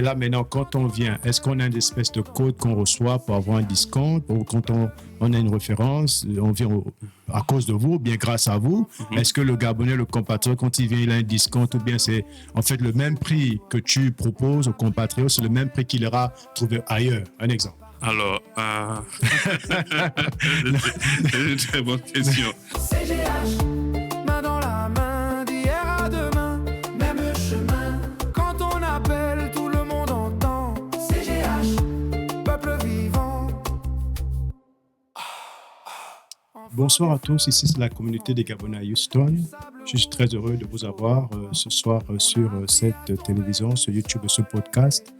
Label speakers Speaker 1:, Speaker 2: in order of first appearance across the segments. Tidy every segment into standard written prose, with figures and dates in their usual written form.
Speaker 1: Et là, maintenant, quand on vient, est-ce qu'on a une espèce de code qu'on reçoit pour avoir un discount? Ou quand on a une référence, on vient à cause de vous, ou bien grâce à vous? Est-ce que le Gabonais, le compatriote, quand il vient, il a un discount, ou bien c'est en fait le même prix que tu proposes aux compatriotes, c'est le même prix qu'il aura trouvé ailleurs? Un exemple.
Speaker 2: Alors, c'est une très bonne question.
Speaker 3: CGH, main dans la main, d'hier à demain, même chemin. Quand on appelle, tout le monde entend. CGH, peuple vivant.
Speaker 1: Bonsoir à tous, ici c'est la communauté des Gabonais à Houston. Je suis très heureux de vous avoir ce soir sur cette télévision, sur YouTube, ce podcast.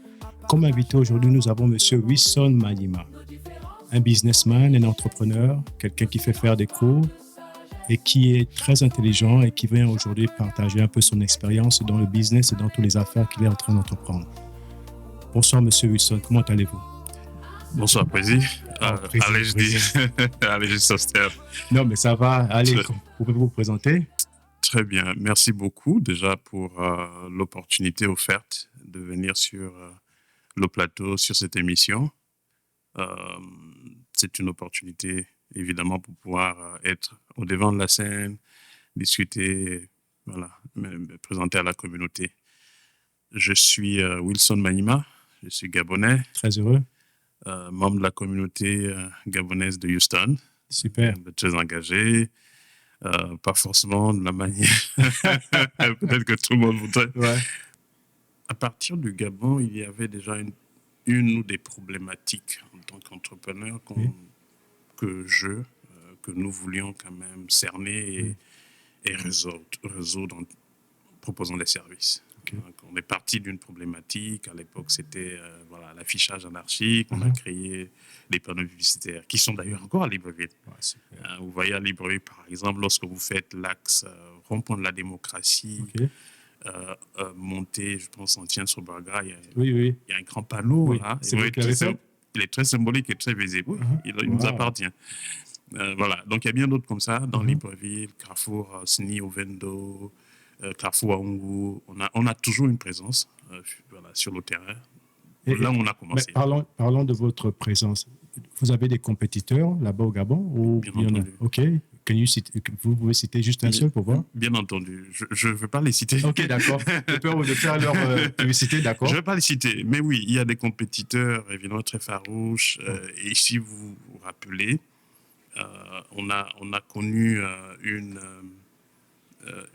Speaker 1: Comme invité aujourd'hui, nous avons M. Wilson Manyima, un businessman, un entrepreneur, quelqu'un qui fait faire des cours et qui est très intelligent et qui vient aujourd'hui partager un peu son expérience dans le business et dans toutes les affaires qu'il est en train d'entreprendre. Bonsoir M. Wilson, comment allez-vous?
Speaker 2: Bonsoir, Président.
Speaker 1: Allez,
Speaker 2: je dis. Allez, je s'installe.
Speaker 1: Non, mais ça va. Allez, pouvez-vous vous présenter?
Speaker 2: Très bien. Merci beaucoup déjà pour l'opportunité offerte de venir sur le plateau, sur cette émission. C'est une opportunité, évidemment, pour pouvoir être au devant de la scène, discuter, voilà, me présenter à la communauté. Je suis Wilson Manyima, je suis Gabonais.
Speaker 1: Très heureux.
Speaker 2: Membre de la communauté gabonaise de Houston.
Speaker 1: Super.
Speaker 2: Très engagé. Pas forcément de la manière peut-être que tout le monde voudrait.
Speaker 1: Ouais.
Speaker 2: À partir du Gabon, il y avait déjà une ou des problématiques en tant qu'entrepreneur que nous voulions quand même cerner et résoudre en proposant des services. Okay. Donc, on est parti d'une problématique. À l'époque, c'était l'affichage anarchique. On a créé des panneaux publicitaires qui sont d'ailleurs encore à Libreville. Ouais, vous voyez à Libreville, par exemple, lorsque vous faites l'axe rond-point de la démocratie, monté, je pense, en tient sur Bargra, il y a un grand panneau. Là. Il est très symbolique et très visible. Il nous appartient. Voilà. Donc, il y a bien d'autres comme ça dans Libreville, Carrefour, Sni, Ovendo, Carrefour Aungu. On a toujours une présence sur le terrain. Là où on a commencé.
Speaker 1: Parlons de votre présence. Vous avez des compétiteurs là-bas au Gabon ou
Speaker 2: bien entendu.
Speaker 1: OK. Vous pouvez citer juste un seul pour voir?
Speaker 2: Bien entendu. Je ne veux pas les citer.
Speaker 1: OK, d'accord. J'ai peur de faire leur publicité, d'accord.
Speaker 2: Je ne vais pas les citer. Mais oui, il y a des compétiteurs évidemment très farouches. Et si vous vous rappelez, on a connu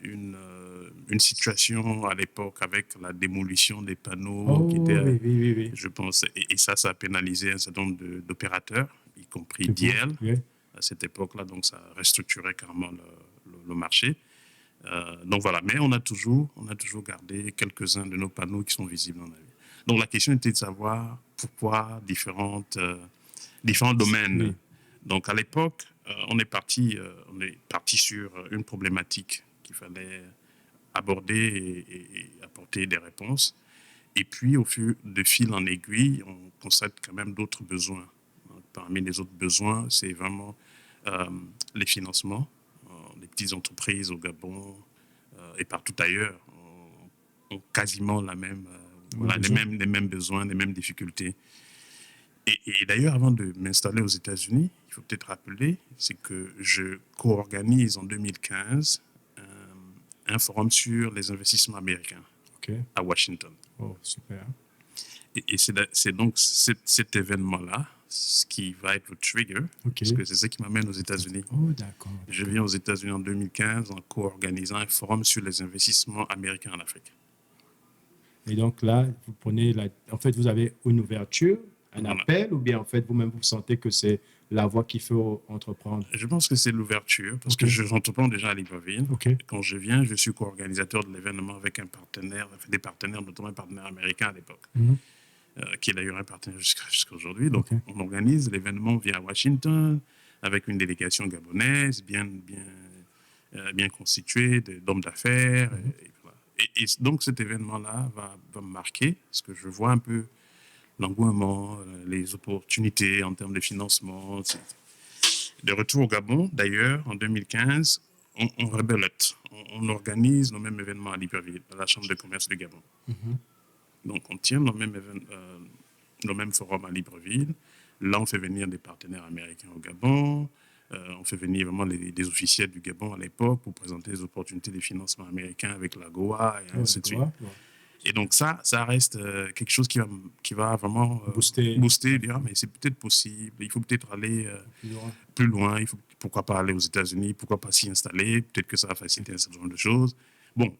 Speaker 2: une situation à l'époque avec la démolition des panneaux qui étaient,
Speaker 1: oui.
Speaker 2: Je pense, et ça a pénalisé un certain nombre d'opérateurs, y compris DL, à cette époque-là, donc ça a restructuré carrément le marché. Donc voilà, mais on a toujours gardé quelques-uns de nos panneaux qui sont visibles dans la ville. Donc la question était de savoir pourquoi différents domaines. Oui. Donc à l'époque, on est parti sur une problématique qu'il fallait aborder et apporter des réponses. Et puis, au fil en aiguille, on constate quand même d'autres besoins. Parmi les autres besoins, c'est vraiment les financements. Les petites entreprises au Gabon et partout ailleurs ont quasiment les mêmes besoins, les mêmes difficultés. Et d'ailleurs, avant de m'installer aux États-Unis, il faut peut-être rappeler, c'est que je co-organise en 2015 un forum sur les investissements américains à Washington.
Speaker 1: Oh, super.
Speaker 2: Et c'est donc cet événement-là ce qui va être le trigger, parce que c'est ce qui m'amène aux États-Unis.
Speaker 1: Oh, d'accord.
Speaker 2: Je viens aux États-Unis en 2015 en co-organisant un forum sur les investissements américains en Afrique.
Speaker 1: Et donc là, vous prenez en fait, vous avez une ouverture, un appel, ou bien en fait, vous-même, vous sentez que c'est la voie qu'il faut entreprendre?
Speaker 2: Je pense que c'est l'ouverture, parce que j'entreprends déjà à Libreville. Quand je viens, je suis co-organisateur de l'événement avec des partenaires, notamment un partenaire américain à l'époque, qui est d'ailleurs un partenaire jusqu'à aujourd'hui. Donc, on organise l'événement via Washington, avec une délégation gabonaise bien constituée d'hommes d'affaires. Et donc, cet événement-là va me marquer, parce que je vois un peu l'engouement, les opportunités en termes de financement. De retour au Gabon, d'ailleurs, en 2015, on rebelote. On organise le même événement à Libreville, à la Chambre de commerce du Gabon. Donc, on tient le même forum à Libreville. Là, on fait venir des partenaires américains au Gabon. On fait venir vraiment les officiels du Gabon à l'époque pour présenter les opportunités de financement américains avec la Goa et ainsi de suite. Et donc ça reste quelque chose qui va vraiment booster, dire, mais c'est peut-être possible, il faut peut-être aller plus loin, pourquoi pas aller aux États-Unis, pourquoi pas s'y installer, peut-être que ça va faciliter un certain nombre de choses. Bon,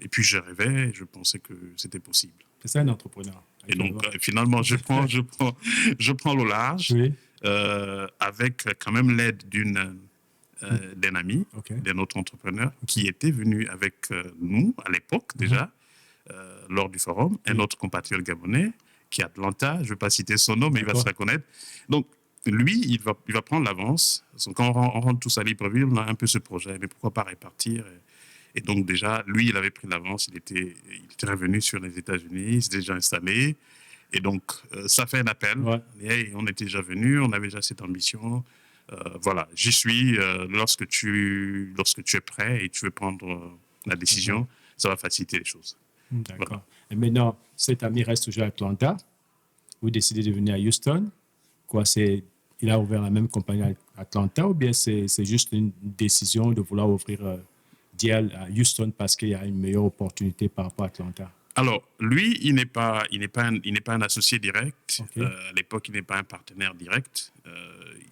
Speaker 2: et puis je rêvais, je pensais que c'était possible.
Speaker 1: C'est ça un entrepreneur.
Speaker 2: Et donc finalement, je prends le large, oui. Avec quand même l'aide d'un ami, d'un autre entrepreneur, qui était venu avec nous à l'époque déjà, lors du forum, un autre compatriote gabonais qui est à Atlanta, je ne vais pas citer son nom, mais il va se reconnaître. Donc, lui, il va prendre l'avance. Quand on rentre tous à Libreville, on a un peu ce projet, mais pourquoi pas répartir? Et donc, déjà, lui, il avait pris l'avance, il était revenu sur les États-Unis, il s'était déjà installé. Et donc, ça fait un appel. Ouais. Et on était déjà venu, on avait déjà cette ambition. Voilà, j'y suis. Lorsque tu es prêt et tu veux prendre la décision, ça va faciliter les choses.
Speaker 1: D'accord. Voilà. Et maintenant, cet ami reste toujours à Atlanta. Vous décidez de venir à Houston. Il a ouvert la même compagnie à Atlanta ou bien c'est juste une décision de vouloir ouvrir DL à Houston parce qu'il y a une meilleure opportunité par rapport à Atlanta?
Speaker 2: Alors, lui, il n'est pas un associé direct. Okay. À l'époque, il n'est pas un partenaire direct.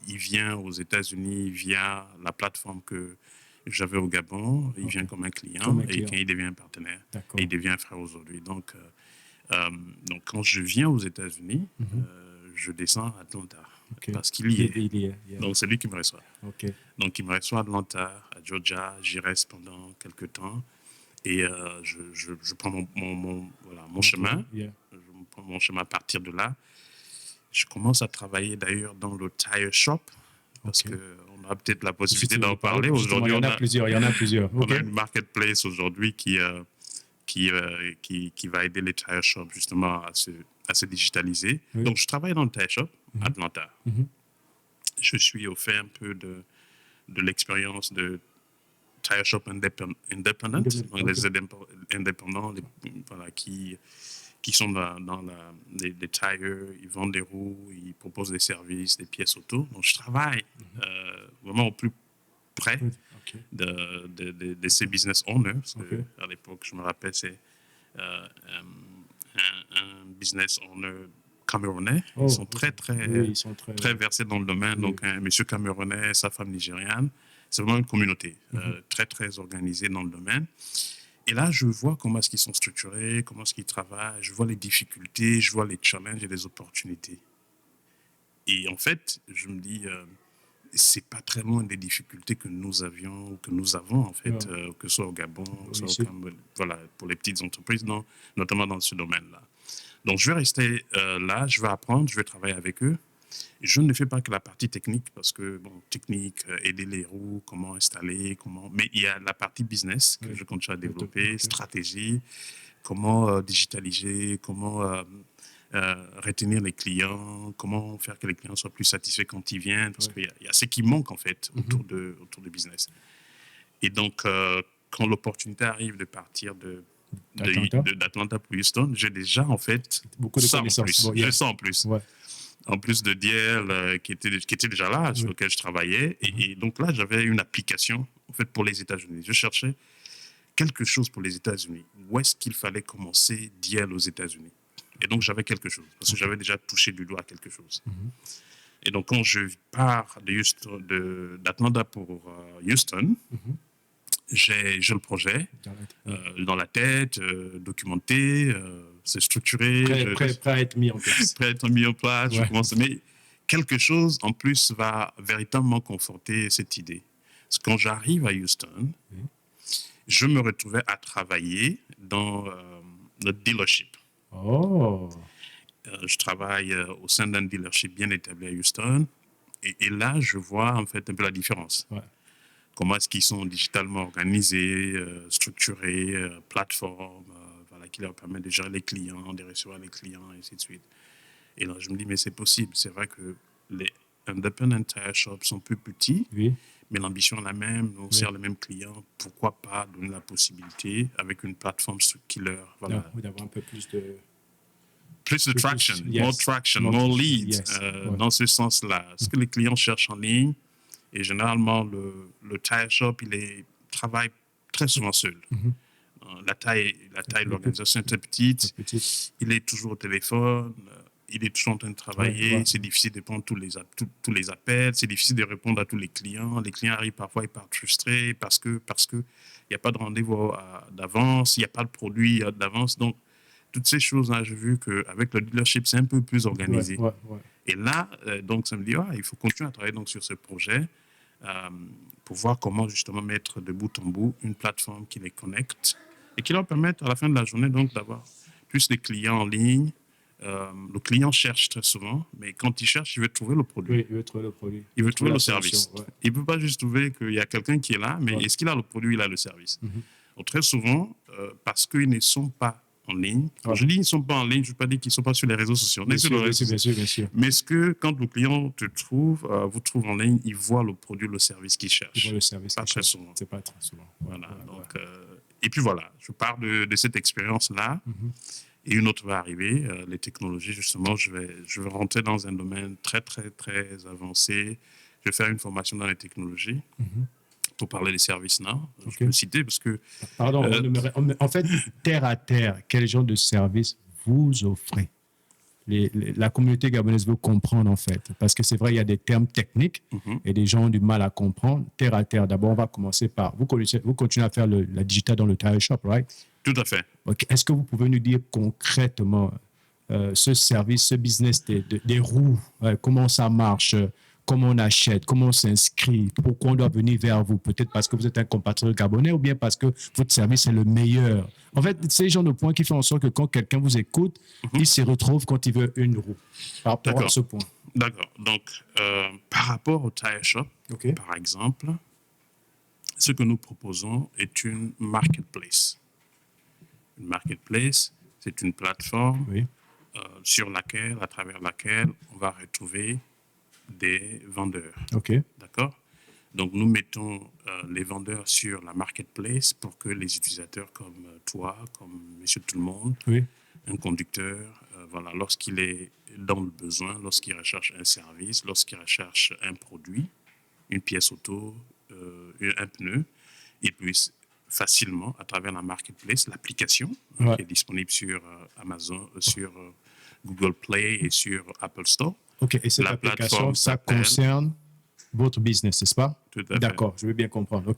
Speaker 2: Il vient aux États-Unis via la plateforme que j'avais au Gabon. Il vient comme un client et quand il devient un partenaire. Et il devient un frère aujourd'hui. Donc, quand je viens aux États-Unis, je descends à Atlanta. Okay. Parce qu'il y est. Yeah. Donc, c'est lui qui me reçoit. Okay. Donc, il me reçoit à Atlanta, à Georgia. J'y reste pendant quelques temps. Et je prends mon chemin. Yeah. Je prends mon chemin à partir de là. Je commence à travailler d'ailleurs dans le tire shop. Parce qu'on a peut-être la possibilité d'en parler. Aujourd'hui,
Speaker 1: il y en a plusieurs.
Speaker 2: On a une marketplace aujourd'hui qui va aider les tire shops justement à se digitaliser. Oui. Donc, je travaille dans le tire shop à Atlanta. Je suis au fait un peu de l'expérience de tire shop independent, donc les indépendants qui sont dans les tires, ils vendent des roues, ils proposent des services, des pièces auto. Donc, je travaille vraiment au plus près de ces business owners. À l'époque, je me rappelle, c'est un business owner camerounais. Ils sont très versés dans le domaine. Oui. Donc, un monsieur camerounais, sa femme nigériane. C'est vraiment une communauté très, très organisée dans le domaine. Et là, je vois comment est-ce qu'ils sont structurés, comment est-ce qu'ils travaillent, je vois les difficultés, je vois les challenges et les opportunités. Et en fait, je me dis, c'est pas très loin des difficultés que nous avions, que nous avons en fait, que ce soit au Gabon, que ce soit au Cameroun, voilà, pour les petites entreprises, notamment dans ce domaine-là. Donc, je vais rester là, je vais apprendre, je vais travailler avec eux. Je ne fais pas que la partie technique parce que, technique, aider les roues, comment installer, mais il y a la partie business que je continue à développer, stratégie, comment digitaliser, comment retenir les clients, comment faire que les clients soient plus satisfaits quand ils viennent, parce qu'il y a ce qui manque en fait autour de business. Et donc, quand l'opportunité arrive de partir d'Atlanta pour Houston, j'ai déjà en fait
Speaker 1: beaucoup de connaissances.
Speaker 2: Je sens en plus. Ouais. En plus de DL qui était déjà là, sur lequel je travaillais. Et donc là, j'avais une application en fait, pour les États-Unis. Je cherchais quelque chose pour les États-Unis. Où est-ce qu'il fallait commencer DL aux États-Unis? Et donc, j'avais quelque chose, parce que j'avais déjà touché du doigt quelque chose. Et donc, quand je pars d'Atlanta pour Houston, j'ai le projet dans la tête, documenté, c'est structuré.
Speaker 1: Prêt à être mis en place.
Speaker 2: Prêt à être mis en place, je commence. Mais quelque chose, en plus, va véritablement conforter cette idée. Parce que quand j'arrive à Houston, je me retrouvais à travailler dans notre dealership.
Speaker 1: Oh!
Speaker 2: Je travaille au sein d'un dealership bien établi à Houston. Et là, je vois en fait un peu la différence. Ouais. Comment est-ce qu'ils sont digitalement organisés, structurés, plateformes, qui leur permet de gérer les clients, de recevoir les clients, et ainsi de suite. Et là, je me dis, mais c'est possible. C'est vrai que les independent tire shops sont plus petits, mais l'ambition est la même, on sert les mêmes clients. Pourquoi pas donner la possibilité avec une plateforme qui leur... Voilà,
Speaker 1: d'avoir un peu plus de...
Speaker 2: Plus de traction, more traction, more leads, dans ce sens-là. Ce que les clients cherchent en ligne, et généralement, le tire shop, travaille très souvent seul. La taille de l'organisation est très petite. Il est toujours au téléphone. Il est toujours en train de travailler. C'est difficile de prendre tous les appels. C'est difficile de répondre à tous les clients. Les clients arrivent parfois, ils partent frustrés parce que il n'y a pas de rendez-vous d'avance, il n'y a pas de produit d'avance. Donc, toutes ces choses-là, j'ai vu qu'avec le dealership, c'est un peu plus organisé. Et là, donc, ça me dit, il faut continuer à travailler donc, sur ce projet pour voir comment justement mettre de bout en bout une plateforme qui les connecte et qui leur permette à la fin de la journée donc, d'avoir plus de clients en ligne. Le client cherche très souvent, mais quand il cherche, il veut trouver le produit.
Speaker 1: Oui, il veut trouver le produit.
Speaker 2: Il veut trouver le service. Il ne peut pas juste trouver qu'il y a quelqu'un qui est là, mais est-ce qu'il a le produit, il a le service. Donc, très souvent, parce qu'ils ne sont pas en ligne. Quand je dis qu'ils ne sont pas en ligne, je ne veux pas dire qu'ils ne sont pas sur les réseaux sociaux. Bien sûr. Mais est-ce que quand le client vous trouve en ligne, il voit le produit, le service qu'il cherche?
Speaker 1: Il voit le service
Speaker 2: pas très souvent.
Speaker 1: C'est pas très souvent.
Speaker 2: Voilà. Donc, et puis voilà, je pars de cette expérience-là. Et une autre va arriver, les technologies, justement. Je vais rentrer dans un domaine très, très, très avancé. Je vais faire une formation dans les technologies. Pour parler des services now, je peux citer parce que...
Speaker 1: Pardon, en fait, terre à terre, quel genre de service vous offrez? La communauté gabonaise veut comprendre, en fait, parce que c'est vrai, il y a des termes techniques et des gens ont du mal à comprendre. Terre à terre, d'abord, on va commencer par... Vous continuez à faire la digital dans le tire shop, right?
Speaker 2: Tout à fait.
Speaker 1: Est-ce que vous pouvez nous dire concrètement ce service, ce business des roues, comment ça marche, comment on achète, comment on s'inscrit, pourquoi on doit venir vers vous, peut-être parce que vous êtes un compatriote gabonais ou bien parce que votre service est le meilleur. En fait, c'est le genre de point qui fait en sorte que quand quelqu'un vous écoute, il se retrouve quand il veut une roue. Par rapport à ce point.
Speaker 2: D'accord. Donc, par rapport au tire shop, par exemple, ce que nous proposons est une marketplace. Une marketplace, c'est une plateforme à travers laquelle on va retrouver des vendeurs. D'accord? Donc, nous mettons les vendeurs sur la marketplace pour que les utilisateurs comme toi, comme Monsieur Tout-le-Monde, un conducteur, lorsqu'il est dans le besoin, lorsqu'il recherche un service, lorsqu'il recherche un produit, une pièce auto, un pneu, il puisse facilement, à travers la marketplace, l'application qui est disponible sur Amazon, sur Google Play et sur Apple Store.
Speaker 1: Et cette application, ça concerne votre business, n'est-ce pas?
Speaker 2: Tout à fait.
Speaker 1: D'accord, je veux bien comprendre.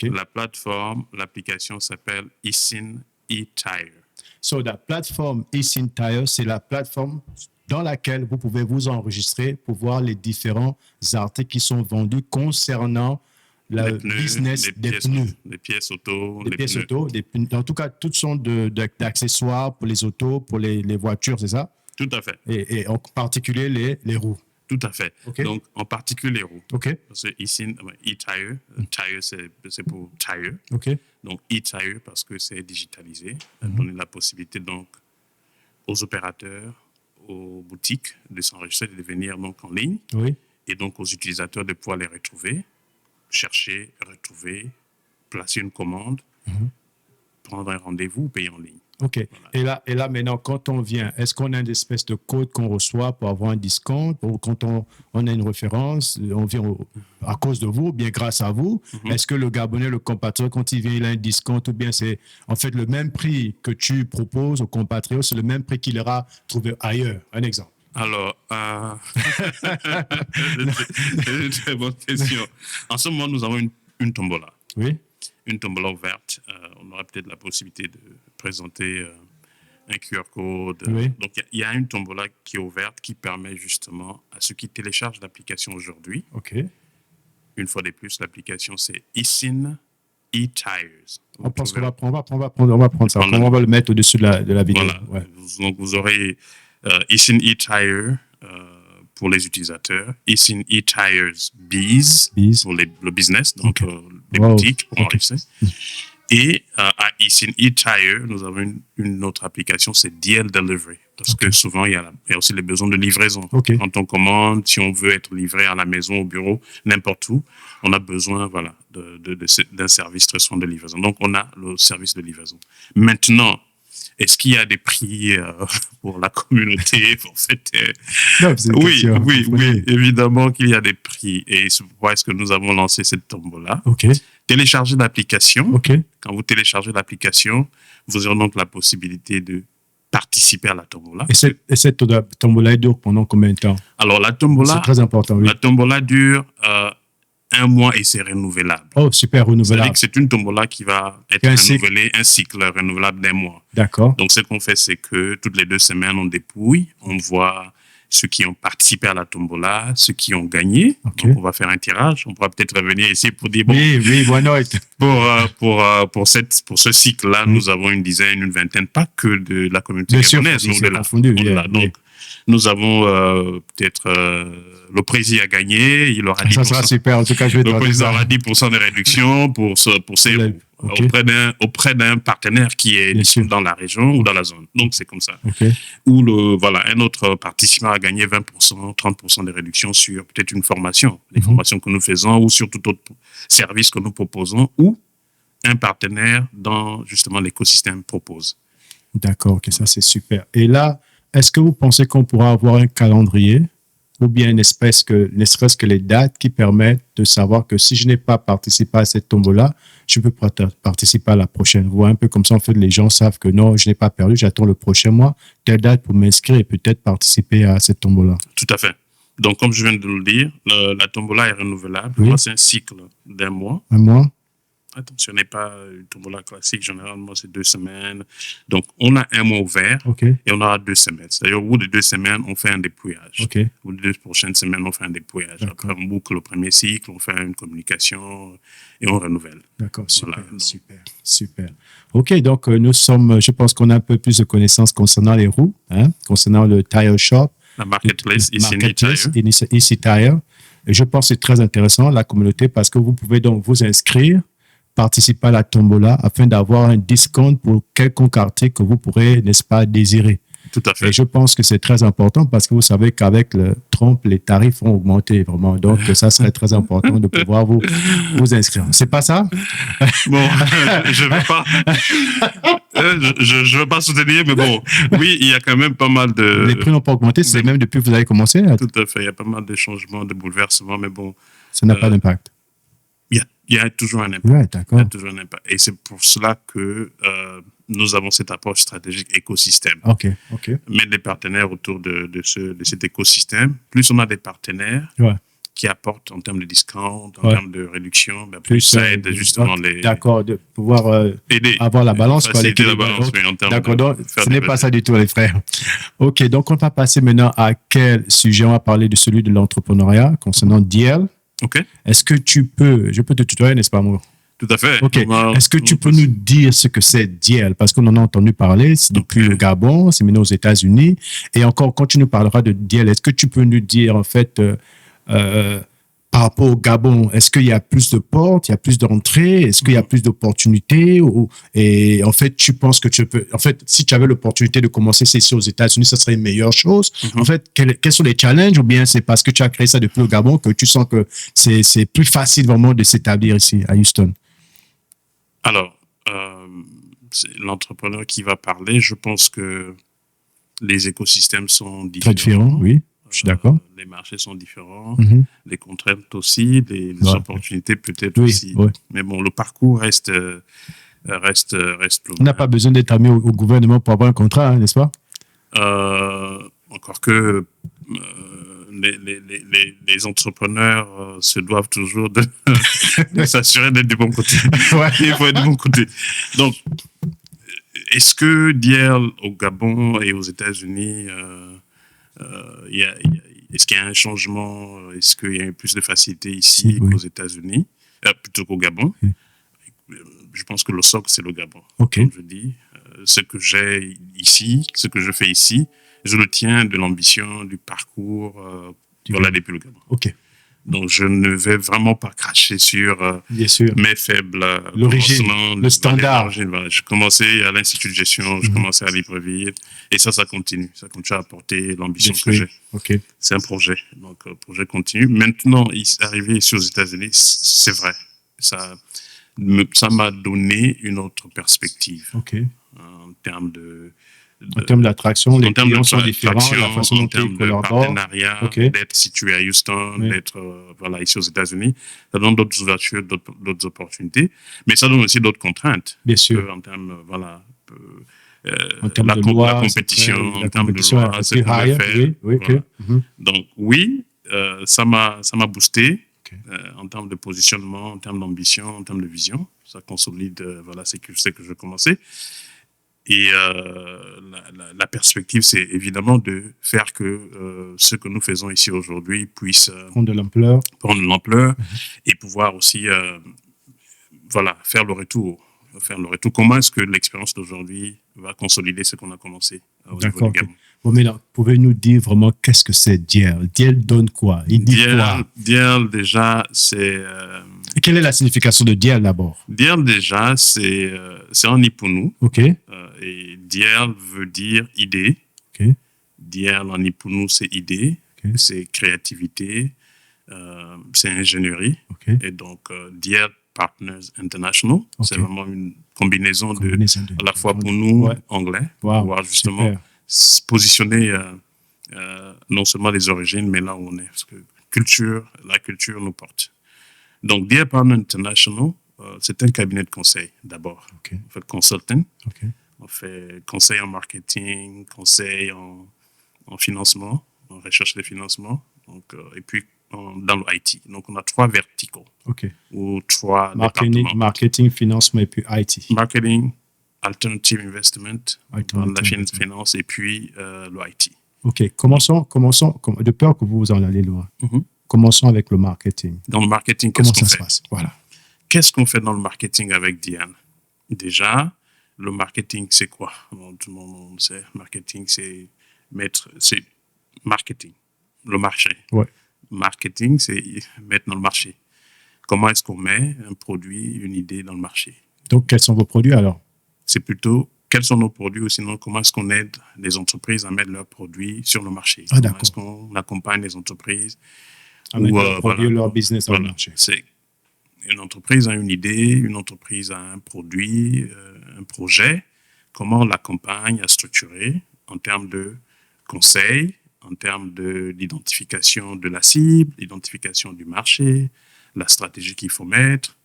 Speaker 2: L'application s'appelle eSIN eTire.
Speaker 1: So, la plateforme eSIN Tire, c'est la plateforme dans laquelle vous pouvez vous enregistrer pour voir les différents articles qui sont vendus concernant le business des pneus.
Speaker 2: Des pièces auto.
Speaker 1: En tout cas, toutes sortes d'accessoires pour les autos, pour les voitures, c'est ça?
Speaker 2: Tout à fait.
Speaker 1: Et en particulier les roues.
Speaker 2: Tout à fait. Donc, en particulier les roues. Parce que ici, e-tire, tire, c'est pour tire. Donc, e-tire, parce que c'est digitalisé, donner la possibilité donc aux opérateurs, aux boutiques de s'enregistrer, de venir donc en ligne. Et donc aux utilisateurs de pouvoir les retrouver, chercher, retrouver, placer une commande, prendre un rendez-vous, payer en ligne.
Speaker 1: Voilà. Et là, maintenant, quand on vient, est-ce qu'on a une espèce de code qu'on reçoit pour avoir un discount? Ou quand on a une référence, on vient à cause de vous, bien grâce à vous. Est-ce que le Gabonais, le compatriote, quand il vient, il a un discount ou bien c'est en fait le même prix que tu proposes aux compatriotes, c'est le même prix qu'il ira trouver ailleurs? Un exemple.
Speaker 2: Alors, c'est une très bonne question. En ce moment, nous avons une tombola. Une tombola ouverte. On aura peut-être la possibilité de présenter un QR code. Donc, il y a une tombola qui est ouverte qui permet justement à ceux qui téléchargent l'application aujourd'hui. Une fois de plus, l'application, c'est eSIN eTires.
Speaker 1: On pense qu'on va prendre ça. On va le mettre au-dessus de la vidéo.
Speaker 2: Voilà. Donc, vous aurez eSIN eTire pour les utilisateurs, eSIN eTires Bees pour le business, donc les boutiques pour enregistrer. Et ici, eTire, nous avons une autre application, c'est DL Delivery. Parce que souvent, il y a aussi les besoins de livraison. Quand on commande, si on veut être livré à la maison, au bureau, n'importe où, on a besoin d'un service très souvent de livraison. Donc, on a le service de livraison. Maintenant, est-ce qu'il y a des prix pour la communauté pour cette... Oui, évidemment qu'il y a des prix. Et c'est pourquoi est-ce que nous avons lancé cette tombola. Téléchargez l'application. Quand vous téléchargez l'application, vous aurez donc la possibilité de participer à la tombola.
Speaker 1: Et cette tombola dure pendant combien de temps? Alors,
Speaker 2: la tombola...
Speaker 1: C'est très important, oui.
Speaker 2: La tombola dure 1 mois et c'est renouvelable.
Speaker 1: Oh, super, renouvelable.
Speaker 2: C'est une tombola qui va être renouvelée, un cycle renouvelable d'1 mois.
Speaker 1: D'accord.
Speaker 2: Donc, ce qu'on fait, c'est que toutes les 2 semaines, on dépouille, on voit ceux qui ont participé à la tombola, ceux qui ont gagné. Donc, on va faire un tirage. On pourra peut-être revenir ici pour dire, bon,
Speaker 1: oui, why not?
Speaker 2: pour ce cycle-là, nous avons une dizaine, une vingtaine, pas que de la communauté gabonaise,
Speaker 1: mais de la
Speaker 2: Donc, nous avons peut-être le président a gagné, il aura 10%.
Speaker 1: Ça sera super, en tout cas, je vais
Speaker 2: le président aura 10% de réduction auprès d'un partenaire qui est dans la région ou dans la zone. Donc, c'est comme ça. Ou un autre participant a gagné 20%, 30% de réduction sur peut-être une formation, les formations que nous faisons ou sur tout autre service que nous proposons ou un partenaire dans justement l'écosystème propose.
Speaker 1: D'accord, ça c'est super. Et là, est-ce que vous pensez qu'on pourra avoir un calendrier ou bien ne serait-ce que les dates qui permettent de savoir que si je n'ai pas participé à cette tombola, je peux participer à la prochaine. Vous voyez, un peu comme ça, en fait, les gens savent que non, je n'ai pas perdu, j'attends le prochain mois, telle date pour m'inscrire et peut-être participer à cette tombola.
Speaker 2: Tout à fait. Donc, comme je viens de le dire, la tombola est renouvelable. Moi, c'est un cycle d'1 mois.
Speaker 1: 1 mois.
Speaker 2: Attention, ce n'est pas une tombola classique. Généralement, c'est 2 semaines. Donc, on a 1 mois ouvert et on aura 2 semaines. C'est-à-dire, au bout de 2 semaines, on fait un dépouillage. Au bout de 2 prochaines semaines, on fait un dépouillage. Après, on boucle le premier cycle, on fait une communication et on renouvelle.
Speaker 1: D'accord, super. OK, donc je pense qu'on a un peu plus de connaissances concernant les roues, concernant le Tire Shop.
Speaker 2: La marketplace,
Speaker 1: ici Tire. Et je pense que c'est très intéressant, la communauté, parce que vous pouvez donc vous inscrire, participer à la tombola afin d'avoir un discount pour quelconque article que vous pourrez, n'est-ce pas, désirer.
Speaker 2: Tout à fait.
Speaker 1: Et je pense que c'est très important parce que vous savez qu'avec le Trump, les tarifs vont augmenter vraiment. Donc, ça serait très important de pouvoir vous inscrire. C'est pas ça?
Speaker 2: Bon, je veux pas soutenir, mais bon, oui, il y a quand même pas mal de...
Speaker 1: Les prix n'ont pas augmenté, c'est même depuis que vous avez commencé?
Speaker 2: Tout à fait. Il y a pas mal de changements, de bouleversements, mais bon...
Speaker 1: Ça n'a pas d'impact.
Speaker 2: Il y a toujours un impact.
Speaker 1: Ouais, d'accord.
Speaker 2: Il y a toujours un impact. Et c'est pour cela que nous avons cette approche stratégique écosystème.
Speaker 1: OK.
Speaker 2: Mettre des partenaires autour de cet écosystème. Plus on a des partenaires qui apportent en termes de discount, en termes de réduction, plus ça aide justement les...
Speaker 1: D'accord, de pouvoir avoir la balance.
Speaker 2: Faciliter la balance, oui, en termes
Speaker 1: d'accord, donc ce n'est pas ça du tout, les frères. OK, donc on va passer maintenant à quel sujet? On va parler de celui de l'entrepreneuriat concernant DL.
Speaker 2: OK.
Speaker 1: Est-ce que je peux te tutoyer, n'est-ce pas, moi?
Speaker 2: Tout à fait.
Speaker 1: OK. Est-ce que tu peux nous dire ce que c'est DL? Parce qu'on en a entendu parler, c'est depuis le Gabon, c'est maintenant aux États-Unis. Et encore, quand tu nous parleras de DL, est-ce que tu peux nous dire, en fait, par rapport au Gabon, est-ce qu'il y a plus de portes, il y a plus d'entrées, est-ce qu'il y a plus d'opportunités et en fait, tu penses que tu peux... En fait, si tu avais l'opportunité de commencer ici aux États-Unis, ça serait une meilleure chose. En fait, quels sont les challenges ou bien c'est parce que tu as créé ça depuis le Gabon que tu sens que c'est plus facile vraiment de s'établir ici à Houston?
Speaker 2: Alors, c'est l'entrepreneur qui va parler. Je pense que les écosystèmes sont différents.
Speaker 1: Très différents, oui. Je suis d'accord.
Speaker 2: Les marchés sont différents, les contraintes aussi, les opportunités peut-être aussi. Ouais. Mais bon, le parcours reste
Speaker 1: On n'a pas besoin d'être ami au gouvernement pour avoir un contrat, n'est-ce pas?
Speaker 2: Encore que les entrepreneurs se doivent toujours de s'assurer d'être du bon côté. Il faut être du bon côté. Donc, est-ce que d'hier au Gabon et aux États-Unis... est-ce qu'il y a un changement? Est-ce qu'il y a plus de facilité ici qu'aux États-Unis, plutôt qu'au Gabon? Je pense que le socle, c'est le Gabon. Comme je dis, ce que j'ai ici, ce que je fais ici, je le tiens de l'ambition, du parcours, voilà, depuis le Gabon. Donc, je ne vais vraiment pas cracher sur mes faibles
Speaker 1: l'origine, le standard.
Speaker 2: Voilà. Je commençais à l'Institut de gestion, je commençais à Libreville, et ça continue. Ça continue à apporter l'ambition que j'ai.
Speaker 1: Okay.
Speaker 2: C'est un projet. Donc, le projet continue. Maintenant, arrivé ici aux États-Unis, c'est vrai. Ça m'a donné une autre perspective. En termes
Speaker 1: d'attraction, les clients sont différents, la façon dont
Speaker 2: ils collaborent. Partenariat, d'être situé à Houston, d'être ici aux États-Unis, ça donne d'autres ouvertures, d'autres opportunités, mais ça donne aussi d'autres contraintes.
Speaker 1: Bien sûr.
Speaker 2: En termes
Speaker 1: de loi,
Speaker 2: la compétition, en termes de loi, c'est ce qu'on faire.
Speaker 1: Oui.
Speaker 2: Donc oui, ça m'a boosté. En termes de positionnement, en termes d'ambition, en termes de vision. Ça consolide ce que je commençais. Et la perspective, c'est évidemment de faire que ce que nous faisons ici aujourd'hui puisse
Speaker 1: prendre de l'ampleur
Speaker 2: et pouvoir aussi faire le retour. Comment est-ce que l'expérience d'aujourd'hui va consolider ce qu'on a commencé au niveau du Gabon?
Speaker 1: Bon, mais là, pouvez-nous dire vraiment qu'est-ce que c'est DIEL? DIEL donne quoi? Il dit quoi?
Speaker 2: DIEL, déjà, c'est...
Speaker 1: Quelle est la signification de DIEL d'abord?
Speaker 2: DIEL, déjà, c'est en Ipunu. Et DIEL veut dire idée. DIEL en Ipunu, c'est idée, c'est créativité, c'est ingénierie. Et donc, DIEL Partners International, c'est vraiment une combinaison à la fois pour nous, anglais, pour pouvoir justement se positionner non seulement les origines, mais là où on est, parce que la culture nous porte. Donc, DIEL Partners International, c'est un cabinet de conseil d'abord. On fait consulting, on fait conseil en marketing, conseil en financement, en recherche de financement, donc, et puis dans le IT. Donc, on a 3 verticaux. Ou 3 départements.
Speaker 1: Marketing, financement et puis IT.
Speaker 2: Marketing, alternative investment, la finance et puis le IT.
Speaker 1: Commençons, de peur que vous en allez loin. Commençons avec le marketing.
Speaker 2: Dans le marketing,
Speaker 1: comment ça se passe? Voilà.
Speaker 2: Qu'est-ce qu'on fait dans le marketing avec DIEL? Déjà, le marketing, c'est quoi? Tout le monde sait. Marketing, c'est marketing, le marché. Marketing, c'est mettre dans le marché. Comment est-ce qu'on met un produit, une idée dans le marché?
Speaker 1: Donc, quels sont vos produits alors?
Speaker 2: C'est plutôt quels sont nos produits ou sinon comment est-ce qu'on aide les entreprises à mettre leurs produits sur le marché? Comment est-ce qu'on accompagne les entreprises
Speaker 1: à mettre leurs produits, leur business dans le marché?
Speaker 2: C'est une entreprise a une idée, une entreprise a un produit, un projet. Comment on l'accompagne à structurer en termes de conseils, en termes d'identification de la cible, l'identification du marché, la stratégie qu'il faut mettre,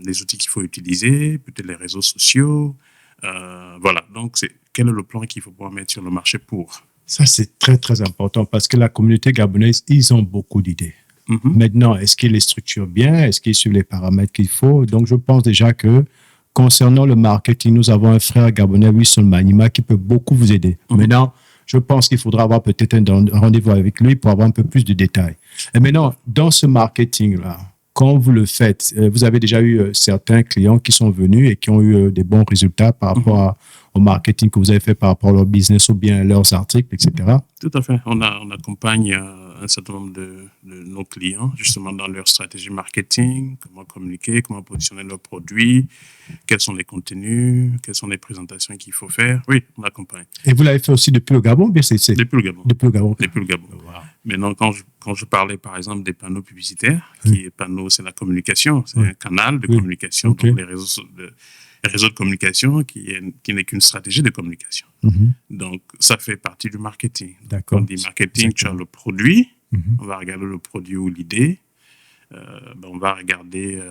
Speaker 2: les outils qu'il faut utiliser, peut-être les réseaux sociaux. Donc, quel est le plan qu'il faut pouvoir mettre sur le marché pour?
Speaker 1: Ça, c'est très, très important parce que la communauté gabonaise, ils ont beaucoup d'idées. Maintenant, est-ce qu'ils les structurent bien? Est-ce qu'ils suivent les paramètres qu'il faut? Donc, je pense déjà que concernant le marketing, nous avons un frère gabonais, Wilson Manima, qui peut beaucoup vous aider. Maintenant, je pense qu'il faudra avoir peut-être un rendez-vous avec lui pour avoir un peu plus de détails. Et maintenant, dans ce marketing-là, quand vous le faites, vous avez déjà eu certains clients qui sont venus et qui ont eu des bons résultats par rapport au marketing que vous avez fait par rapport à leur business ou bien à leurs articles, etc.
Speaker 2: Tout à fait. On accompagne un certain nombre de nos clients justement dans leur stratégie marketing, comment communiquer, comment positionner leurs produits, quels sont les contenus, quelles sont les présentations qu'il faut faire. Oui, on accompagne.
Speaker 1: Et vous l'avez fait aussi depuis le Gabon, bien c'est
Speaker 2: Depuis le Gabon.
Speaker 1: Depuis le Gabon.
Speaker 2: Depuis le Gabon.
Speaker 1: Wow.
Speaker 2: Maintenant, quand je parlais par exemple des panneaux publicitaires, panneaux, c'est la communication, c'est un canal de communication, donc les réseaux de communication qui n'est qu'une stratégie de communication. Donc, ça fait partie du marketing.
Speaker 1: D'accord.
Speaker 2: Quand on dit marketing, tu as le produit, on va regarder le produit ou l'idée, on va regarder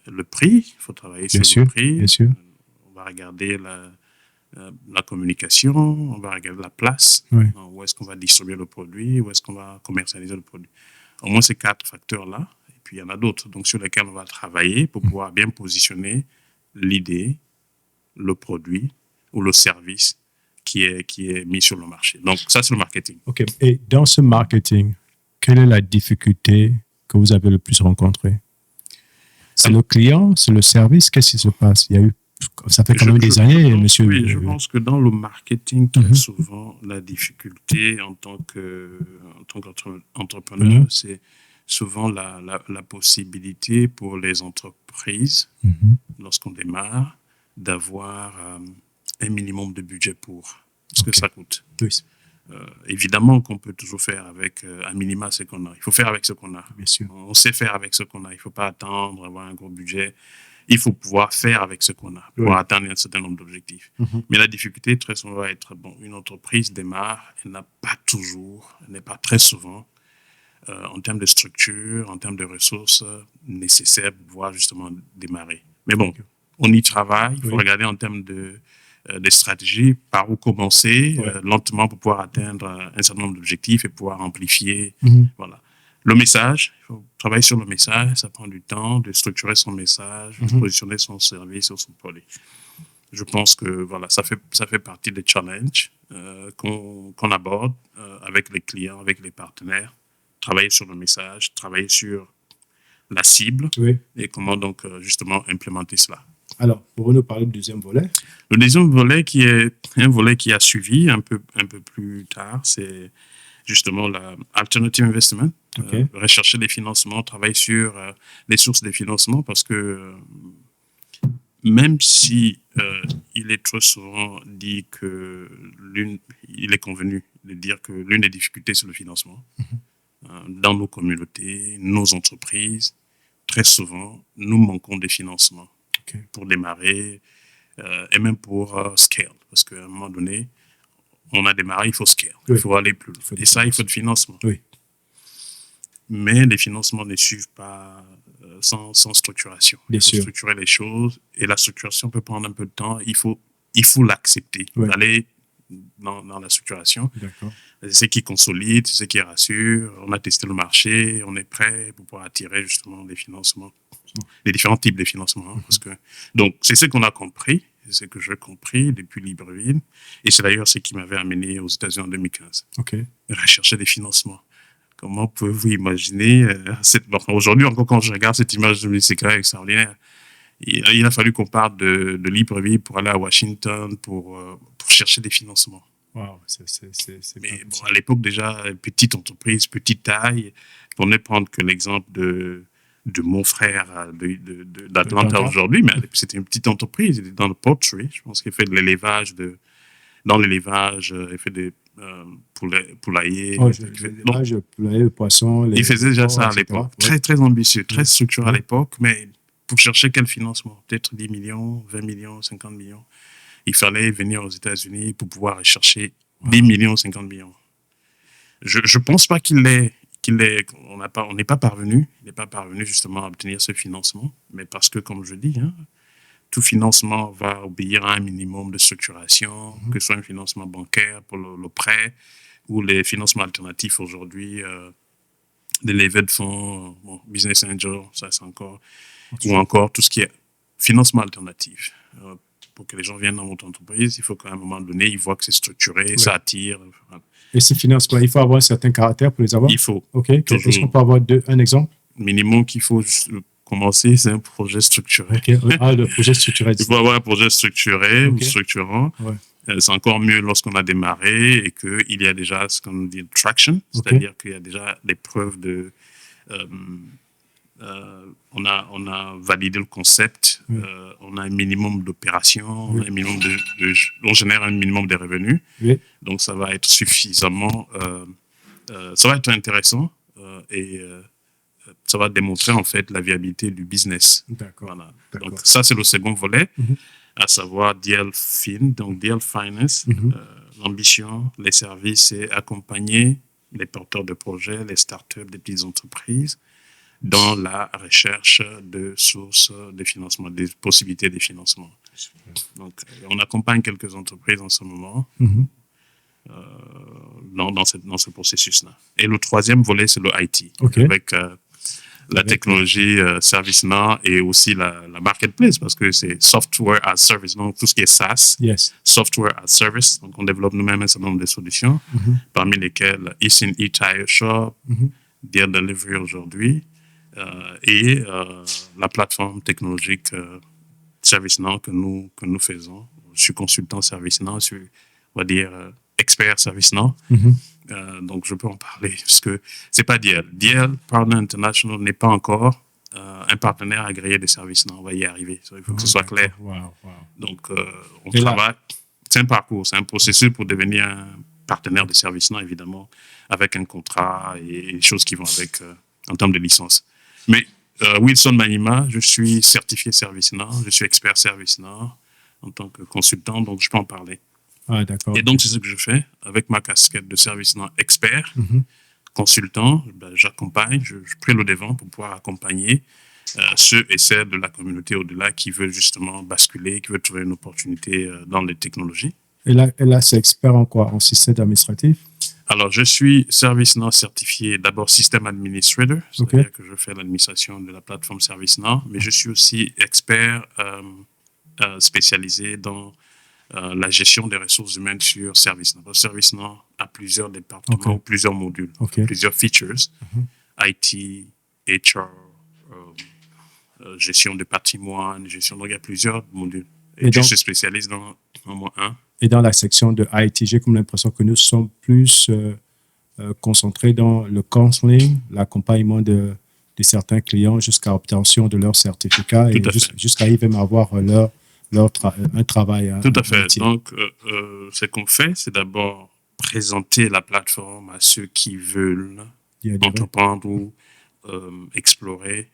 Speaker 2: le prix, il faut travailler sur le prix.
Speaker 1: Bien sûr.
Speaker 2: On va regarder la communication, on va regarder la place, où est-ce qu'on va distribuer le produit, où est-ce qu'on va commercialiser le produit. Au moins ces 4 facteurs-là. Puis il y en a d'autres donc sur lesquels on va travailler pour pouvoir bien positionner l'idée, le produit ou le service qui est mis sur le marché. Donc ça, c'est le marketing.
Speaker 1: OK. Et dans ce marketing, quelle est la difficulté que vous avez le plus rencontrée? C'est le client, c'est le service, qu'est-ce qui se passe? Il y a eu Ça fait quand même des années, monsieur.
Speaker 2: Oui, je pense que dans le marketing, très souvent, la difficulté en tant qu'entrepreneur, c'est souvent la possibilité pour les entreprises, lorsqu'on démarre, d'avoir un minimum de budget pour ce que ça coûte.
Speaker 1: Oui.
Speaker 2: Évidemment qu'on peut toujours faire avec un minima ce qu'on a. Il faut faire avec ce qu'on a.
Speaker 1: Bien sûr.
Speaker 2: On sait faire avec ce qu'on a. Il ne faut pas attendre, avoir un gros budget. Il faut pouvoir faire avec ce qu'on a pour atteindre un certain nombre d'objectifs. Mais la difficulté, très souvent, va être, une entreprise démarre, elle n'a pas toujours, elle n'est pas très souvent, en termes de structure, en termes de ressources nécessaires pour pouvoir justement démarrer. Mais bon, on y travaille. Il faut regarder en termes des stratégies, par où commencer lentement pour pouvoir atteindre un certain nombre d'objectifs et pouvoir amplifier. Voilà. Le message, il faut travailler sur le message, ça prend du temps de structurer son message, de positionner son service ou son produit. Je pense que voilà, ça fait partie des challenges qu'on aborde avec les clients, avec les partenaires. Travailler sur le message, travailler sur la cible et comment donc justement implémenter cela.
Speaker 1: Alors, pour nous parler du deuxième volet.
Speaker 2: Le deuxième volet qui est un volet qui a suivi un peu plus tard, c'est justement la alternative investment. Rechercher des financements, travailler sur les sources des financements parce que même si il est trop souvent dit que il est convenu de dire que l'une des difficultés c'est le financement dans nos communautés, nos entreprises, très souvent nous manquons des financements pour démarrer et même pour scale parce qu'à un moment donné on a démarré, il faut scale, il faut aller plus loin. Et ça, il faut de financement. Mais les financements ne suivent pas sans structuration. Il faut structurer les choses et la structuration peut prendre un peu de temps. Il faut l'accepter, d'aller dans la structuration. C'est ce qui consolide, c'est ce qui rassure. On a testé le marché, on est prêt pour pouvoir attirer justement les financements, les différents types de financements. Parce que, donc, c'est ce qu'on a compris. C'est ce que j'ai compris depuis Libreville. Et c'est d'ailleurs ce qui m'avait amené aux États-Unis en 2015. Rechercher des financements. Comment pouvez-vous imaginer aujourd'hui, encore quand je regarde cette image, c'est quand même extraordinaire. Il a fallu qu'on parte de Libreville pour aller à Washington pour chercher des financements.
Speaker 1: Wow,
Speaker 2: Mais bon, à l'époque, déjà, petite entreprise, petite taille. Pour ne prendre que l'exemple de mon frère d'Atlanta aujourd'hui, mais c'était une petite entreprise, il était dans le poultry, je pense qu'il fait de l'élevage, dans l'élevage, il fait des poulaillers.
Speaker 1: L'élevage, poulailler, poisson.
Speaker 2: Il faisait déjà ça à l'époque, très très ambitieux, très structuré à l'époque, mais pour chercher quel financement, peut-être 10 millions, 20 millions, 50 millions. Il fallait venir aux États-Unis pour pouvoir chercher 10 millions, 50 millions. Je ne pense pas on n'est pas parvenu justement à obtenir ce financement, mais parce que, comme je dis, tout financement va obéir à un minimum de structuration, que ce soit un financement bancaire pour le prêt ou les financements alternatifs aujourd'hui, des levées de fonds, business angel, ça c'est encore, ou encore tout ce qui est financement alternatif. Pour que les gens viennent dans votre entreprise, il faut qu'à un moment donné, ils voient que c'est structuré, ça attire.
Speaker 1: Et ces financements, il faut avoir un certain caractère pour les avoir?
Speaker 2: Il faut.
Speaker 1: Est-ce qu'on peut avoir un exemple?
Speaker 2: Minimum qu'il faut commencer, c'est un projet structuré.
Speaker 1: Le projet structuré.
Speaker 2: Il faut avoir un projet structuré ou structurant. C'est encore mieux lorsqu'on a démarré et qu'il y a déjà ce qu'on dit traction, c'est-à-dire qu'il y a déjà des preuves de... on a validé le concept, on a un minimum d'opérations, on génère un minimum de revenus. Donc, ça va être suffisamment... ça va être intéressant et ça va démontrer en fait la viabilité du business. Voilà. Donc, ça, c'est le second volet, à savoir DL Fin, donc DL Finance. L'ambition, les services, c'est accompagner les porteurs de projets, les startups, les petites entreprises dans la recherche de sources de financement, des possibilités de financement. Donc, on accompagne quelques entreprises en ce moment dans ce processus-là. Et le troisième volet, c'est le IT, avec la technologie ServiceNow et aussi la marketplace, parce que c'est Software as Service, donc tout ce qui est SaaS, Software as Service. Donc, on développe nous-mêmes un certain nombre de solutions, parmi lesquelles eSIM, eTire Shop, Deal Delivery aujourd'hui, et la plateforme technologique ServiceNow que nous faisons. Je suis consultant ServiceNow, je suis, on va dire, expert ServiceNow. Donc, je peux en parler parce que c'est pas DL. DL, Partner International, n'est pas encore un partenaire agréé de ServiceNow. On va y arriver. Il faut que ce soit clair. Donc, on travaille. C'est un parcours, c'est un processus pour devenir un partenaire de ServiceNow, évidemment, avec un contrat et les choses qui vont avec en termes de licence. Mais Wilson Manima, je suis certifié ServiceNow, je suis expert ServiceNow en tant que consultant, donc je peux en parler.
Speaker 1: Ah, d'accord.
Speaker 2: Et donc, c'est ce que je fais avec ma casquette de ServiceNow expert, consultant. Ben, j'accompagne, je prends le devant pour pouvoir accompagner ceux et celles de la communauté au-delà qui veulent justement basculer, qui veulent trouver une opportunité dans les technologies.
Speaker 1: Et là c'est expert en quoi? En système administratif?
Speaker 2: Alors, je suis ServiceNow certifié d'abord système administrator, c'est-à-dire que je fais l'administration de la plateforme ServiceNow, mais je suis aussi expert spécialisé dans la gestion des ressources humaines sur ServiceNow. ServiceNow a plusieurs départements, plusieurs modules, plusieurs features, IT, HR, gestion de patrimoine, gestion. Donc, il y a plusieurs modules. Et je suis spécialiste dans au moins un.
Speaker 1: Et dans la section de IT, j'ai comme l'impression que nous sommes plus concentrés dans le counseling, l'accompagnement de certains clients jusqu'à l'obtention de leur certificat et jusqu'à y même avoir un travail.
Speaker 2: Tout à fait. Donc, ce qu'on fait, c'est d'abord présenter la plateforme à ceux qui veulent entreprendre ou explorer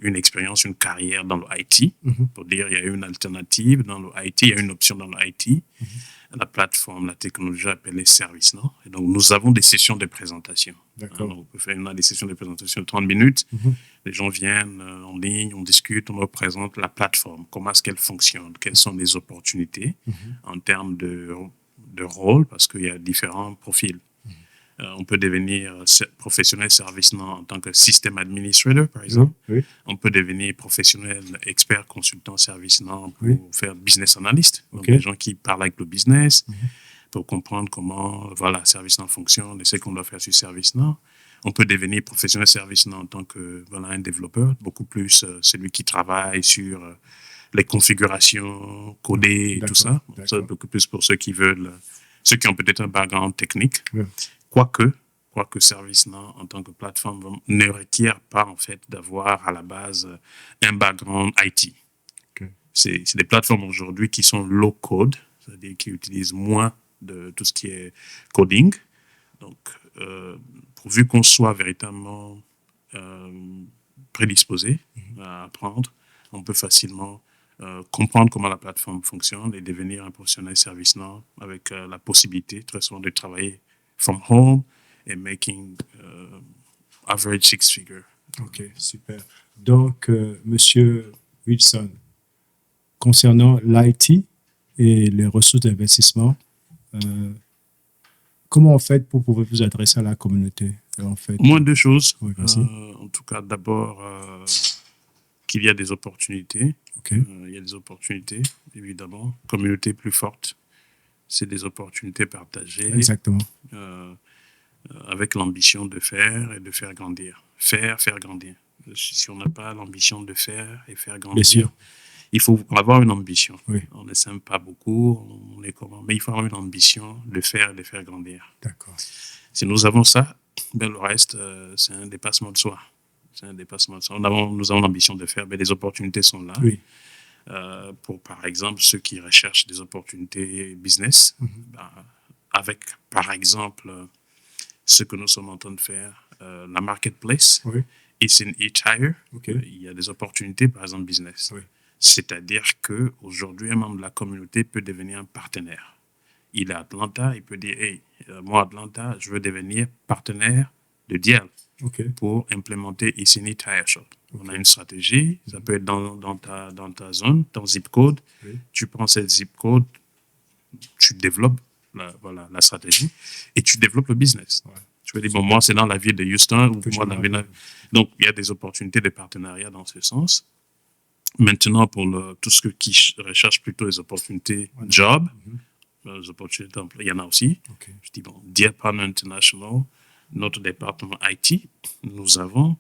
Speaker 2: une expérience, une carrière dans le IT, pour dire il y a une alternative dans le IT, il y a une option dans le IT. La plateforme, la technologie appelée ServiceNow. Et donc, nous avons des sessions de présentation. Donc, on peut faire des sessions de présentation de 30 minutes. Les gens viennent en ligne, on discute, on leur présente la plateforme, comment est-ce qu'elle fonctionne, quelles sont les opportunités en termes de rôle, parce qu'il y a différents profils. On peut devenir professionnel ServiceNow en tant que système administrator, par exemple. On peut devenir professionnel expert consultant ServiceNow pour faire business analyst. Donc, des gens qui parlent avec le business pour comprendre comment ServiceNow fonctionne et ce qu'on doit faire sur ServiceNow. On peut devenir professionnel ServiceNow en tant que un développeur, beaucoup plus celui qui travaille sur les configurations, coder et tout ça. Ça, beaucoup plus pour ceux qui veulent, ceux qui ont peut-être un background technique. Quoique ServiceNow, en tant que plateforme, ne requiert pas, en fait, d'avoir à la base un background IT. C'est des plateformes aujourd'hui qui sont low code, c'est-à-dire qui utilisent moins de tout ce qui est coding. Donc, pourvu qu'on soit véritablement prédisposé à apprendre, on peut facilement comprendre comment la plateforme fonctionne et devenir un professionnel ServiceNow avec la possibilité, très souvent, de travailler from home and making average six figure.
Speaker 1: Ok, super. Donc, Monsieur Wilson, concernant l'IT et les ressources d'investissement, comment on fait pour pouvoir vous adresser à la communauté en fait?
Speaker 2: Moins de choses. En tout cas, d'abord, qu'il y a des opportunités. Il y a des opportunités, évidemment. Communauté plus forte. C'est des opportunités partagées.
Speaker 1: Exactement.
Speaker 2: Avec l'ambition de faire et de faire grandir. Faire grandir. Si on n'a pas l'ambition de faire et faire grandir,
Speaker 1: bien sûr,
Speaker 2: il faut avoir une ambition. On ne s'aime pas beaucoup, on est comment, mais il faut avoir une ambition de faire et de faire grandir.
Speaker 1: D'accord.
Speaker 2: Si nous avons ça, le reste, c'est un dépassement de soi. C'est un dépassement de soi. Nous avons l'ambition de faire, les opportunités sont là. Pour, par exemple, ceux qui recherchent des opportunités business, avec, par exemple, ce que nous sommes en train de faire, la marketplace, It's in eTire, il y a des opportunités, par exemple, business. C'est-à-dire qu'aujourd'hui, un membre de la communauté peut devenir un partenaire. Il est à Atlanta, il peut dire, hey, moi, Atlanta, je veux devenir partenaire de DL pour implémenter It's in eTire Shop. On a une stratégie, ça peut être dans ta zone, ton zip code. Tu prends cette zip code, tu développes la stratégie et tu développes le business. Tu peux dire, bon, moi, c'est dans la ville de Houston. Ou moi, donc, il y a des opportunités de partenariat dans ce sens. Maintenant, pour tout ce qui recherche plutôt les opportunités job, les opportunités d'emploi, il y en a aussi. Je dis, bon, Dear Partner International, notre département IT, nous avons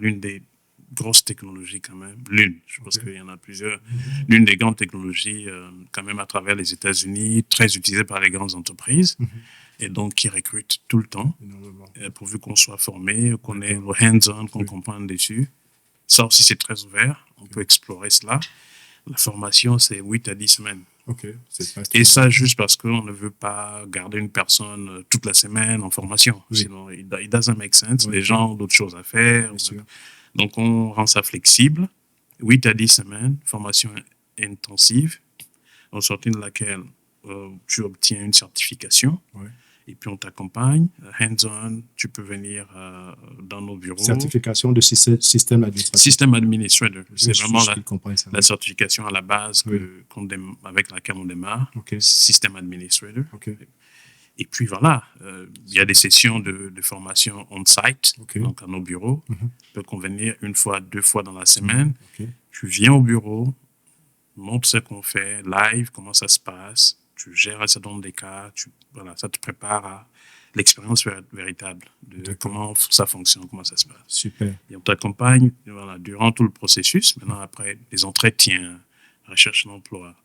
Speaker 2: l'une des grosse technologie quand même. L'une, je pense qu'il y en a plusieurs. L'une des grandes technologies quand même à travers les États-Unis, très utilisée par les grandes entreprises et donc qui recrutent tout le temps, pourvu qu'on soit formé, qu'on ait le hands-on, qu'on comprenne dessus. Ça aussi, c'est très ouvert. On peut explorer cela. La formation, c'est 8 à 10 semaines. Et ça, juste parce qu'on ne veut pas garder une personne toute la semaine en formation. Sinon, it doesn't make sense. Les gens ont d'autres choses à faire. Donc, on rend ça flexible. 8 à 10 semaines, formation intensive, en sortie de laquelle tu obtiens une certification. Et puis, on t'accompagne. Hands-on, tu peux venir dans nos bureaux.
Speaker 1: Certification de système administrateur.
Speaker 2: Système administrateur. C'est vraiment la certification à la base avec laquelle on démarre. Système administrateur. Et puis, voilà, il y a des sessions de formation on-site, donc à nos bureaux. Tu peux convenir 1 fois, 2 fois dans la semaine. Tu viens au bureau, montres ce qu'on fait, live, comment ça se passe. Tu gères un certain nombre de cas, ça te prépare à l'expérience véritable de comment ça fonctionne, comment ça se passe.
Speaker 1: Super.
Speaker 2: Et on t'accompagne durant tout le processus. Maintenant, après, les entretiens, recherche d'emploi,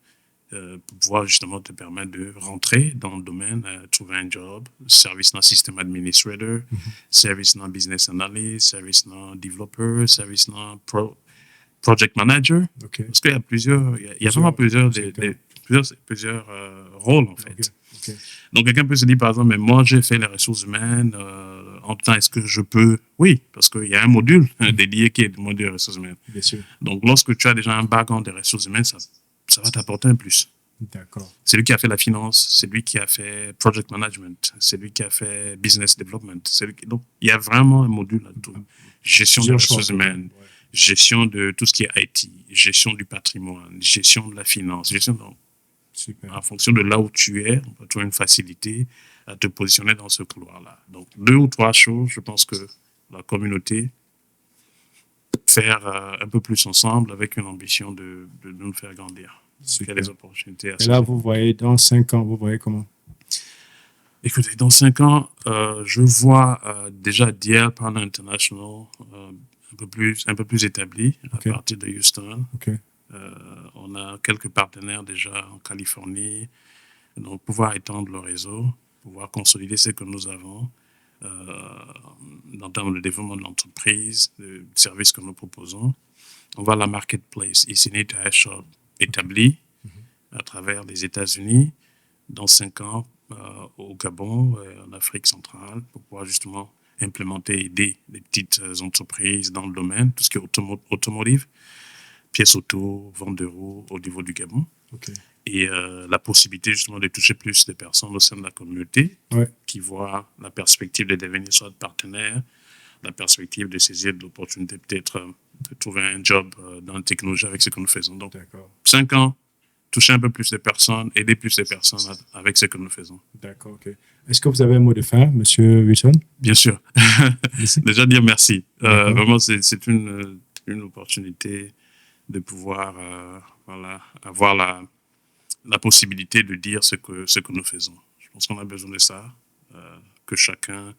Speaker 2: pour pouvoir justement te permettre de rentrer dans le domaine, trouver un job, service dans système administrator, service dans business analyst, service dans developer, service dans project manager. Parce qu'il y a vraiment plusieurs rôles, en fait. Donc, quelqu'un peut se dire, par exemple, mais moi, j'ai fait les ressources humaines. En même temps, est-ce que je peux? Oui, parce qu'il y a un module dédié qui est le module des ressources humaines.
Speaker 1: Bien sûr.
Speaker 2: Donc, lorsque tu as déjà un background des ressources humaines, ça va t'apporter un plus.
Speaker 1: D'accord.
Speaker 2: C'est lui qui a fait la finance, c'est lui qui a fait project management, c'est lui qui a fait business development. Donc, il y a vraiment un module là-dedans. Gestion des ressources humaines, gestion de tout ce qui est IT, gestion du patrimoine, gestion de la finance, en fonction de là où tu es, on peut trouver une facilité à te positionner dans ce couloir-là. Donc, 2 ou 3 choses, je pense que la communauté, faire un peu plus ensemble avec une ambition de nous faire grandir. Il y a des opportunités.
Speaker 1: Et là, vous voyez, dans 5 ans, vous voyez comment?
Speaker 2: Écoutez, dans 5 ans, je vois déjà DL Partner International un peu plus établi à partir de Houston. On a quelques partenaires déjà en Californie, donc pouvoir étendre le réseau, pouvoir consolider ce que nous avons en termes de développement de l'entreprise, de services que nous proposons. On voit la marketplace Ici-Nit Shop établie à travers les États-Unis dans 5 ans au Gabon, en Afrique centrale, pour pouvoir justement implémenter, aider les petites entreprises dans le domaine, tout ce qui est automotive, pièces auto, vente de roues au niveau du Gabon. Et la possibilité justement de toucher plus de personnes au sein de la communauté qui voient la perspective de devenir soit partenaire, la perspective de saisir de l'opportunité peut-être de trouver un job dans la technologie avec ce que nous faisons. Donc, 5 ans, toucher un peu plus de personnes, aider plus de personnes avec ce que nous faisons.
Speaker 1: D'accord, ok. Est-ce que vous avez un mot de fin, M. Wilson?
Speaker 2: Bien sûr. Déjà dire merci. Vraiment, c'est une opportunité de pouvoir avoir la possibilité de dire ce que nous faisons. Je pense qu'on a besoin de ça, que chacun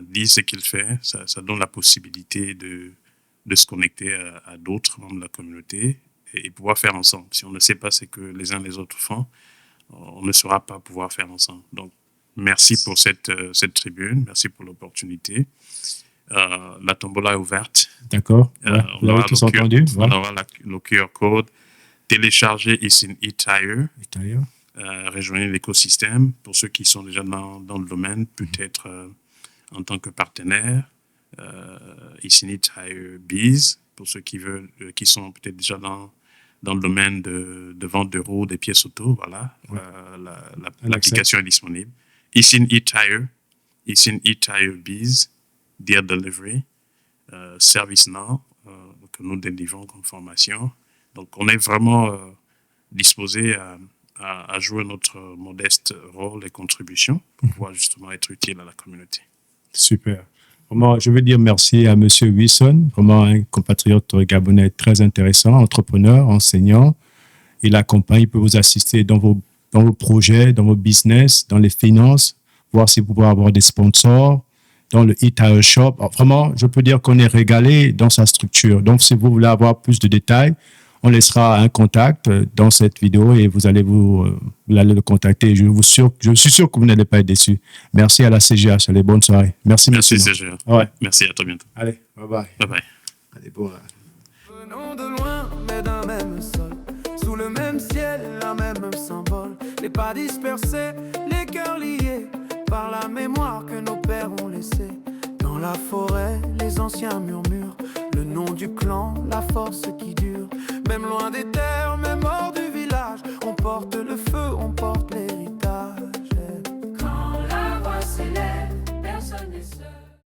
Speaker 2: dise ce qu'il fait. Ça donne la possibilité de se connecter à d'autres membres de la communauté et pouvoir faire ensemble. Si on ne sait pas ce que les uns les autres font, on ne saura pas pouvoir faire ensemble. Donc, merci pour cette tribune, merci pour l'opportunité. La tombola est ouverte.
Speaker 1: D'accord. Vous avez tous entendu.
Speaker 2: On aura le QR code. Téléchargez Ici-Nit Tire. Rejoignez l'écosystème. Pour ceux qui sont déjà dans le domaine, peut-être en tant que partenaire. Ici-Nit Tire Biz, pour ceux qui sont peut-être déjà dans le domaine de vente de roues, des pièces auto. Voilà. L'application est disponible. Ici-Nit Tire Biz. Deal Delivery, ServiceNow, que nous délivrons comme formation. Donc, on est vraiment disposé à jouer notre modeste rôle et contribution pour pouvoir justement être utile à la communauté.
Speaker 1: Super. Vraiment, je veux dire merci à M. Wilson, vraiment un compatriote gabonais très intéressant, entrepreneur, enseignant. Il accompagne, il peut vous assister dans vos projets, dans vos business, dans les finances, voir si vous pouvez avoir des sponsors. dans le e-tire shop. Alors, vraiment, je peux dire qu'on est régalé dans sa structure. Donc, si vous voulez avoir plus de détails, on laissera un contact dans cette vidéo et vous allez le contacter. Je suis sûr que vous n'allez pas être déçus. Merci à la CGH. Allez, bonne soirée. Merci,
Speaker 2: merci
Speaker 1: monsieur.
Speaker 2: CGH.
Speaker 1: Ouais.
Speaker 2: Merci, à toi bientôt.
Speaker 1: Allez, bye bye.
Speaker 2: Bye bye.
Speaker 1: Allez, bon.
Speaker 3: Venons de loin, mais d'un même sol. Sous le même ciel, la même symbole. Les pas dispersés, les cœurs liés par la mémoire que nos pères ont laissée. Dans la forêt, les anciens murmurent le nom du clan, la force qui dure. Même loin des terres, même hors du village, on porte le feu